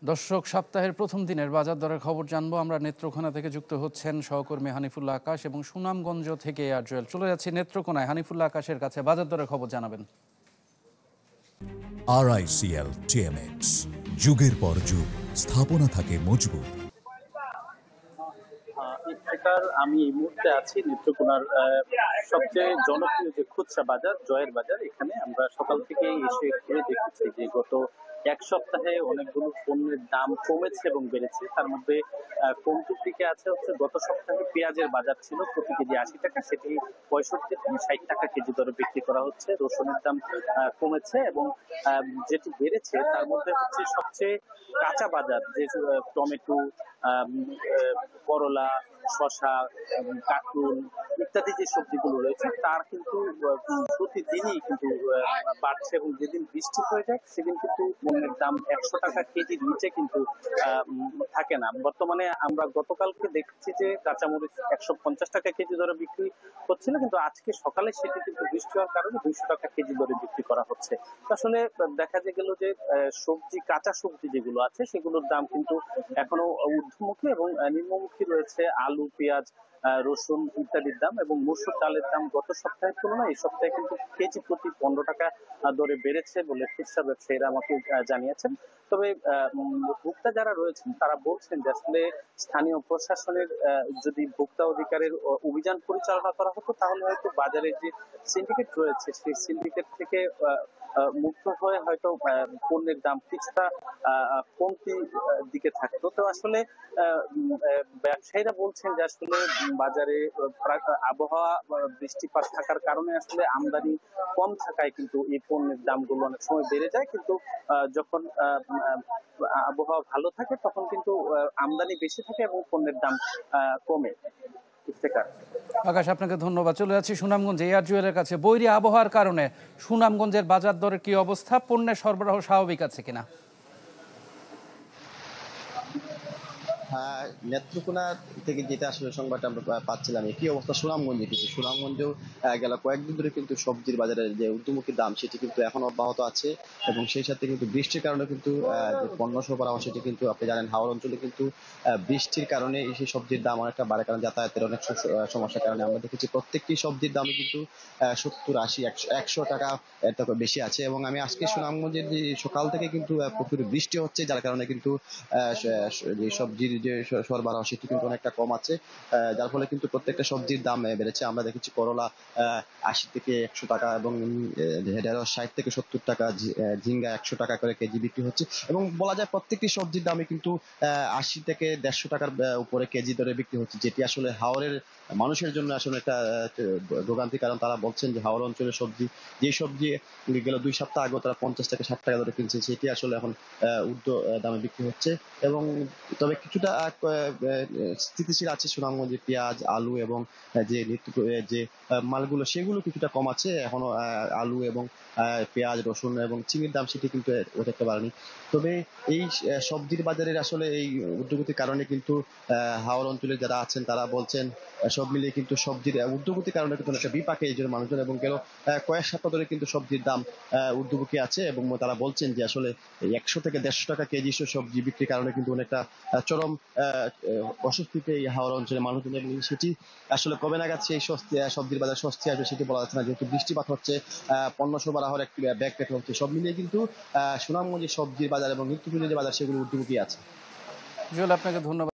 দর্শক, সপ্তাহের প্রথম দিনের বাজার দরের খবর জানবো আমরা। নেত্রকোনা থেকে যুক্ত হচ্ছেন সহকর্মী হানিফুল্লাহ আকাশ এবং সুনামগঞ্জ থেকে এয়ার জুয়েল। চলে যাচ্ছি নেত্রকোনায়, হানিফুল্লাহ আকাশের কাছে। বাজার দরের খবর জানাবেন। RICL TMX, যুগের পর যুগ স্থাপনা থাকে মজবুত। আমি এই মুহূর্তে আছি নেত্রকোনার সবচেয়ে জনপ্রিয় যে খুচরা বাজার, জয়ের বাজার। এখানে আমরা সকাল থেকে এসে ঘুরে দেখেছি যে গত এক সপ্তাহে অনেকগুলো পণ্যের দাম কমেছে এবং বেড়েছে। তার মধ্যে কমতির দিকে আছে হচ্ছে গত সপ্তাহে পেঁয়াজের বাজার ছিল প্রতি কেজি 80 টাকা, সেটি 65 থেকে 60 টাকা কেজি দরে বিক্রি করা হচ্ছে। রসুনের দাম কমেছে এবং যেটি বেড়েছে তার মধ্যে হচ্ছে সবচেয়ে কাঁচা বাজার, যে টমেটো, করলা, শসা, কাঁকরুল ইত্যাদি যে সবজিগুলো রয়েছে তার কিন্তু প্রতিদিনই কিন্তু বাড়ছে এবং যেদিন বৃষ্টি হয়ে যায় সেদিন কিন্তু পণ্যের দাম 100 টাকা কেজির নিচে কিন্তু থাকে না। বর্তমানে আমরা গতকালকে দেখছি যে কাঁচামরিচ 150 টাকা কেজি দরে বিক্রি হচ্ছিল, কিন্তু আজকে সকালে সেটি কিন্তু বৃষ্টি হওয়ার কারণে 200 টাকা কেজি দরে বিক্রি করা হচ্ছে। আসলে দেখা গেল যে সবজি, কাঁচা সবজি যেগুলো আছে সেগুলোর দাম কিন্তু এখনো ঊর্ধ্বমুখী এবং নিম্নমুখী রয়েছে। আলু, পেঁয়াজ, রসুন ইত্যাদির দাম এবং মসুর ডালের দাম গত সপ্তাহের তুলনায় এই সপ্তাহে কিন্তু কেজি প্রতি 15 টাকা দরে বেড়েছে বলে খুচরা ব্যবসায়ীরা আমাকে জানিয়েছেন। তবে ভোক্তা যারা রয়েছেন তারা বলছেন যে আসলে স্থানীয় প্রশাসনের যদি ভোক্তা অধিকারের অভিযান পরিচালনা করা হতো তাহলে হয়তো বাজারে যে সিন্ডিকেট রয়েছে সেই সিন্ডিকেট থেকে মুক্ত হয়ে হয়তো পণ্যের দাম কিছুটা কমতি দিকে থাকতো। তো আসলে ব্যবসায়ীরা বলছেন যে আসলে বাজারে আবহাওয়া, বৃষ্টিপাত থাকার কারণে আসলে আমদানি কম থাকায় কিন্তু এই পণ্যের দামগুলো অনেক সময় বেড়ে যায়, কিন্তু যখন আবহাওয়া ভালো থাকে তখন কিন্তু আমদানি বেশি থাকে এবং পণ্যের দাম কমে। আকাশ, আপনাকে ধন্যবাদ। চলে যাচ্ছি সুনামগঞ্জ এয়ার জুয়েলের কাছে। বৈরী আবহাওয়ার কারণে সুনামগঞ্জের বাজার দরের কি অবস্থা? পণ্যের সরবরাহ স্বাভাবিক আছে কিনা? নেত্রকোনা থেকে যেটা আসলে সংবাদটা আমরা পাচ্ছিলাম, একই অবস্থা সুনামগঞ্জে। কিন্তু সুনামগঞ্জেও গেল কয়েকদিন ধরে কিন্তু সবজির বাজারের যে ঊর্ধ্বমুখী দাম সেটি কিন্তু এখন অব্যাহত আছে এবং সেই সাথে কিন্তু বৃষ্টির কারণে কিন্তু যে পণ্য সরবরাহ সেটি কিন্তু আপনি জানেন হাওড় অঞ্চলে কিন্তু বৃষ্টির কারণে সেই সবজির দাম অনেকটা বাড়ে, কারণ যাতায়াতের অনেক সমস্যার কারণে আমরা দেখেছি প্রত্যেকটি সবজির দামে কিন্তু 70, 80, 100 টাকা এর থেকে বেশি আছে। এবং আমি আজকে সুনামগঞ্জের যে সকাল থেকে কিন্তু প্রচুর বৃষ্টি হচ্ছে, যার কারণে কিন্তু যে সবজির যে সরবরাহ সেটি কিন্তু অনেকটা কম আছে, যার ফলে কিন্তু প্রত্যেকটা সবজির দাম বেড়েছে। আমরা দেখেছি করলা 80 থেকে 100 টাকা এবং ঢেঁড়স 60 থেকে 70 টাকা, ঝিঙ্গা 100 টাকা করে কেজি বিক্রি হচ্ছে। এবং বলা যায় প্রত্যেকটি সবজির দামে কিন্তু 80 থেকে 150 টাকার উপরে কেজি দরে বিক্রি হচ্ছে, যেটি আসলে হাওরের মানুষের জন্য আসলে একটা ভোগান্তি। কারণ তারা বলছেন যে হাওড় অঞ্চলের সবজি, যে সবজি গেল 2 সপ্তাহ আগে তারা 50 থেকে 60 টাকা দরে কিনছে, সেটি আসলে এখন ঊর্ধ্ব দামে বিক্রি হচ্ছে। এবং তবে কিছুটা স্থিতিশীল আছে সুনামগঞ্জে পেঁয়াজ, আলু এবং যে যে মালগুলো সেগুলো কিছুটা কম আছে এখনো। আলু এবং পেঁয়াজ, রসুন এবং চিনির দাম সেটি কিন্তু অনেকটা বাড়েনি। তবে এই সবজির বাজারের আসলে এই ঊর্ধ্বগতির কারণে কিন্তু হাওড় অঞ্চলে যারা আছেন তারা বলছেন সব মিলিয়ে কিন্তু সবজির ঊর্ধ্বগতির কারণে কিন্তু একটা বিপাকে এই জন্য মানুষজন, এবং গেল কয়েক সপ্তাহ ধরে কিন্তু সবজির দাম ঊর্ধ্বমুখী আছে। এবং তারা বলছেন যে আসলে 100 থেকে 150 টাকা কেজি সবজি বিক্রির কারণে কিন্তু অনেকটা চরম অস্বস্তিতে এই হাওড় অঞ্চলের মানুষজন, এবং সেটি আসলে কবে নাগাদ সেই সবজির বাজার স্বস্তি আসবে সেটি বলা যাচ্ছে না, যেহেতু বৃষ্টিপাত হচ্ছে, পণ্য সরবরাহের একটি ব্যাগ পেতে হচ্ছে। সব মিলিয়ে কিন্তু সুনামগঞ্জের সবজির বাজার এবং নিত্যপ্রয়োজনীয় যে বাজার সেগুলো ঊর্ধ্বমুখী আছে। জুয়েল, আপনাকে ধন্যবাদ।